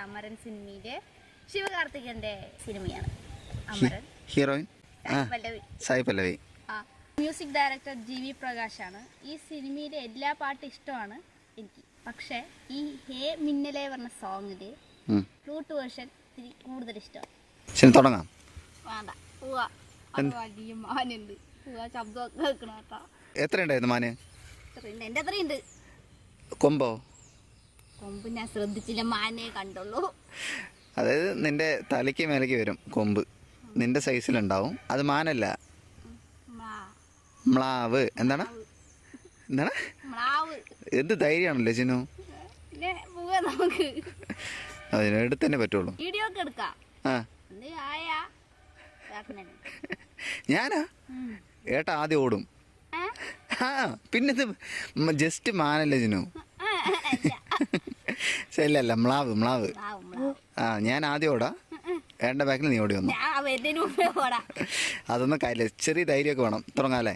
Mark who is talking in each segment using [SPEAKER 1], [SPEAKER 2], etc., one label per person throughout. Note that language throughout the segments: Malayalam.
[SPEAKER 1] അമരൻ സിനിമയിലെ ശിവകാർത്തികന്റെ സിനിമയാണ് Amaran.
[SPEAKER 2] Heroine Sai Pallavi.
[SPEAKER 1] Music director GV പ്രകാശാണ്. ഈ സിനിമയിലെ എല്ലാ പാട്ടും ഇഷ്ടമാണ് എനിക്ക്. പക്ഷേ ഈ ഹേ മിന്നലെ പറഞ്ഞ സോങ്ങില് ഫ്ലൂട്ട് വേർഷൻ ഇത്തിരി കൂടുതൽ ഇഷ്ടമാണ്.
[SPEAKER 2] ശരി, തുടങ്ങാം.
[SPEAKER 1] വേണ്ട, പോവാ. വലിയ മാനുണ്ട്, പോവാ. ശബ്ദം കേൾക്കണ കേട്ടാ.
[SPEAKER 2] എത്ര ഉണ്ടായിരുന്നു മാന്?
[SPEAKER 1] എൻ്റെ അത്രയുണ്ട്.
[SPEAKER 2] കൊമ്പോ?
[SPEAKER 1] കൊമ്പ് ഞാൻ ശ്രദ്ധിച്ചില്ല, മാനേ കണ്ടുള്ളൂ.
[SPEAKER 2] അതായത് നിന്റെ തലയ്ക്ക് മേലേക്ക് വരും കൊമ്പ്, നിന്റെ സൈസിലുണ്ടാവും. അത് മാനല്ല, മ്ലാവ്. എന്താണ് എന്താണ്? എന്ത് ധൈര്യമാണല്ലോ ചിന്നു. അതിനെടുത്ത് തന്നെ പറ്റുള്ളൂ. ഞാനാ ഏട്ടാ ആദ്യം ഓടും. പിന്നത് ജസ്റ്റ് മാനല്ലേ ചിന്നു. ശരിയല്ല, മ്ലാവ് മ്ലാവ്. ഞാൻ ആദ്യം ഓടാ, ഏട്ടൻ്റെ ബാക്കിൽ നീ ഓടി വന്നു. അതൊന്നും കാര്യമില്ല, ചെറിയ ധൈര്യമൊക്കെ വേണം. തുടങ്ങാല്ലേ?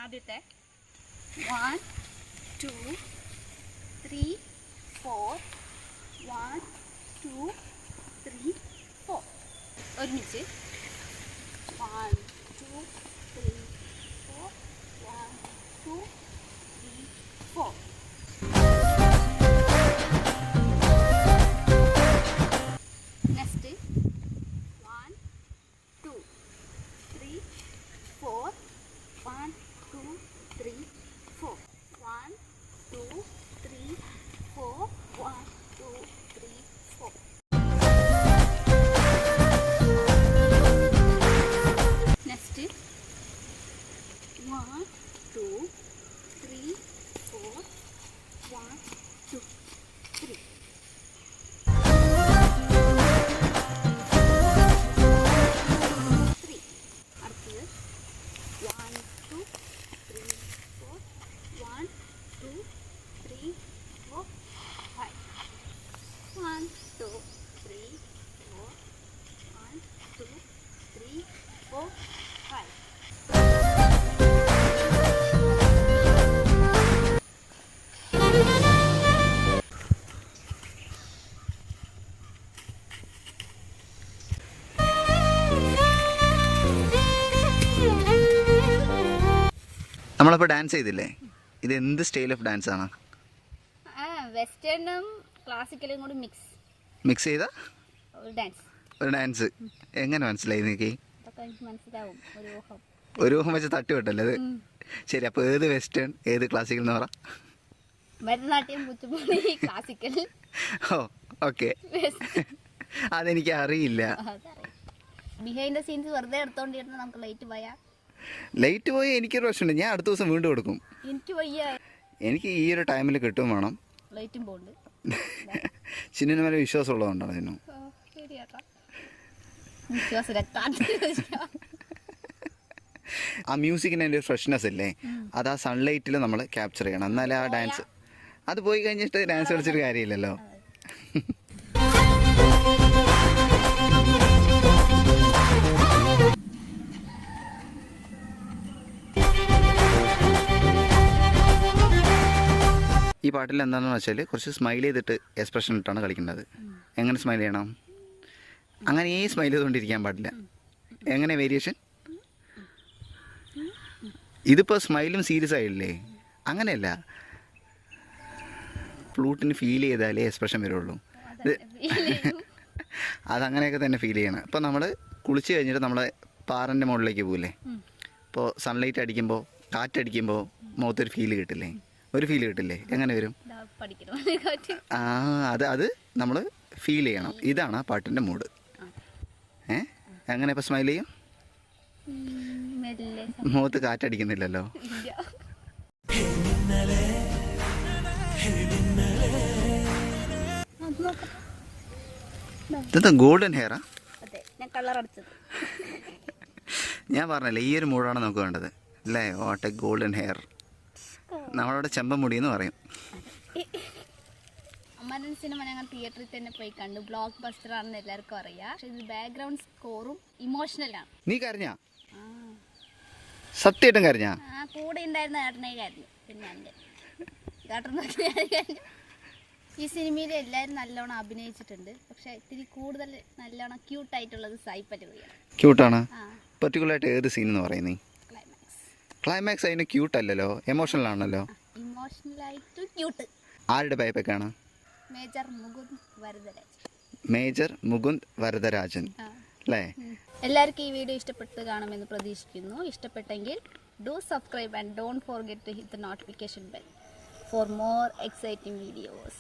[SPEAKER 1] ആദ്യത്തെ 1 2 3 4 1 2 3 4 ഒരുമിച്ച് 1 2 3 4 1 2 3 4. നെക്സ്റ്റ് 1 2 3 4 1 2 3 4 1 2 3 4 1 2 3 4. Next 1 2 3 4 1 2 3. അടുത്തത് 1 2 3 4 1 2 3 4 5 1 2 3 4 1 2 3 4 5.
[SPEAKER 2] നമ്മളിപ്പോൾ ഡാൻസ് ചെയ്തില്ലേ, ഇത് എന്ത് സ്റ്റൈൽ ഓഫ് ഡാൻസ് ആണ്?
[SPEAKER 1] വെസ്റ്റേണും ക്ലാസിക്കലും കൂടി
[SPEAKER 2] മിക്സ് ചെയ്ത ഒരു ഡാൻസ്. എങ്ങനെ മനസ്സിലായി നിനക്ക്?
[SPEAKER 1] മനസ്സിലാവും,
[SPEAKER 2] ഒരു ഊഹം വെച്ച് തട്ടി വിട്ടല്ലേ അത്? ശരി, അപ്പോൾ ഏത് വെസ്റ്റേൺ ഏത് ക്ലാസിക്കൽ എന്ന് പറ?
[SPEAKER 1] ഭരതനാട്യം, കുച്ചിപ്പുടി, ക്ലാസിക്കൽ.
[SPEAKER 2] ഓ ഓക്കെ, അതെനിക്ക് അറിയില്ല.
[SPEAKER 1] ബിഹൈൻഡ് ദ സീൻസ് വെറുതെ എടുത്തോണ്ടിരുന്ന നമുക്ക്
[SPEAKER 2] ലൈറ്റ് പോയി എനിക്കൊരു പ്രശ്നമുണ്ട്, ഞാൻ അടുത്ത ദിവസം വീണ്ടും എടുക്കും. എനിക്ക് ഈ ഒരു ടൈമിൽ കിട്ടും വേണം. ചിന്നിന് മേലെ വിശ്വാസം ഉള്ളതുകൊണ്ടാണ് ചിന്നു. ആ മ്യൂസിക്കിന് അതിൻ്റെ ഫ്രഷ്നെസ് ഇല്ലേ, അത് ആ സൺലൈറ്റിൽ നമ്മൾ ക്യാപ്ചർ ചെയ്യണം, എന്നാലേ ആ ഡാൻസ്. അത് പോയി കഴിഞ്ഞിട്ട് ഡാൻസ് കളിച്ചിട്ട് കാര്യമില്ലല്ലോ. ഈ പാട്ടിൽ എന്താണെന്ന് വെച്ചാൽ കുറച്ച് സ്മൈൽ ചെയ്തിട്ട് എക്സ്പ്രഷൻ ഇട്ടാണ് കളിക്കേണ്ടത്. എങ്ങനെ സ്മൈൽ ചെയ്യണം? അങ്ങനെ ഈ സ്മൈൽ ചെയ്തുകൊണ്ടിരിക്കാൻ പാടില്ല. എങ്ങനെ വേരിയേഷൻ? ഇതിപ്പോൾ സ്മൈലും സീരിയസ് ആയില്ലേ, അങ്ങനെയല്ല. ഫ്ലൂട്ടിന് ഫീൽ ചെയ്താലേ എക്സ്പ്രഷൻ വരുള്ളൂ. അതങ്ങനെയൊക്കെ തന്നെ ഫീൽ ചെയ്യണം. ഇപ്പോൾ നമ്മൾ കുളിച്ച് കഴിഞ്ഞിട്ട് നമ്മളെ പാറൻ്റെ മുകളിലേക്ക് പോകില്ലേ, ഇപ്പോൾ സൺലൈറ്റ് അടിക്കുമ്പോൾ കാറ്റടിക്കുമ്പോൾ മുഖത്തൊരു ഫീൽ കിട്ടില്ലേ, ഒരു ഫീൽ കിട്ടില്ലേ? എങ്ങനെ വരും? അത് നമ്മൾ ഫീൽ ചെയ്യണം. ഇതാണ് ആ പാട്ടിൻ്റെ മൂഡ്. എങ്ങനെ ഇപ്പോൾ സ്മൈൽ ചെയ്യും? മുഖത്ത് കാറ്റടിക്കുന്നില്ലല്ലോ. ഇതെന്താ ഗോൾഡൻ ഹെയറാ? ഞാൻ പറഞ്ഞല്ലേ, ഈ ഒരു മൂഡാണ് നമുക്ക് വേണ്ടത് അല്ലേ? What A golden hair. നമ്മളവിടെ ചെമ്പമുടി എന്ന് പറയും.
[SPEAKER 1] അമരൻ സിനിമ ഞങ്ങൾ തിയേറ്ററിൽ തന്നെ പോയി കണ്ടു. ബ്ലോക്ക് ബസ്റ്റർ ആണെന്ന് എല്ലാവർക്കും അറിയാം. പക്ഷെ ഇത് ബാക്ക്ഗ്രൗണ്ട് സ്കോറും ഇമോഷണലാണ്.
[SPEAKER 2] നീ കരഞ്ഞാ? സത്യമായിട്ടും കരഞ്ഞാ?
[SPEAKER 1] കൂടെ ഉണ്ടായിരുന്ന ഏട്ടനെ കരഞ്ഞു. പിന്നെ എൻ്റെ ഏട്ടൻ ഈ സിനിമയിൽ എല്ലാവരും നല്ലോണം അഭിനയിച്ചിട്ടുണ്ട്, പക്ഷെ ഇത്തിരി കൂടുതൽ നല്ലോണം ക്യൂട്ടായിട്ടുള്ളത് സായി പല്ലവിയാണ്.
[SPEAKER 2] ക്യൂട്ടാണ്.
[SPEAKER 1] ആ,
[SPEAKER 2] പെർട്ടിക്കുലറായിട്ട് ഏത് സീൻ എന്ന് പറയുന്നേ?
[SPEAKER 1] ക്ലൈമാക്സ്.
[SPEAKER 2] ക്ലൈമാക്സ് അതിന് ക്യൂട്ട് അല്ലല്ലോ, എമോഷണൽ ആണല്ലോ.
[SPEAKER 1] ഇമോഷണലായിട്ട് ക്യൂട്ട്.
[SPEAKER 2] ആരുടെ ബയോപിക്കാണ്?
[SPEAKER 1] മേജർ മുകുന്ദ് വരദരാജൻ.
[SPEAKER 2] മേജർ മുകുന്ദ് വരദരാജൻ അല്ലേ?
[SPEAKER 1] എല്ലാവർക്കും ഈ വീഡിയോ ഇഷ്ടപ്പെട്ട് കാണുമെന്ന് പ്രതീക്ഷിക്കുന്നു. ഇഷ്ടപ്പെട്ടെങ്കിൽ do subscribe and don't forget to hit the notification bell for more exciting videos.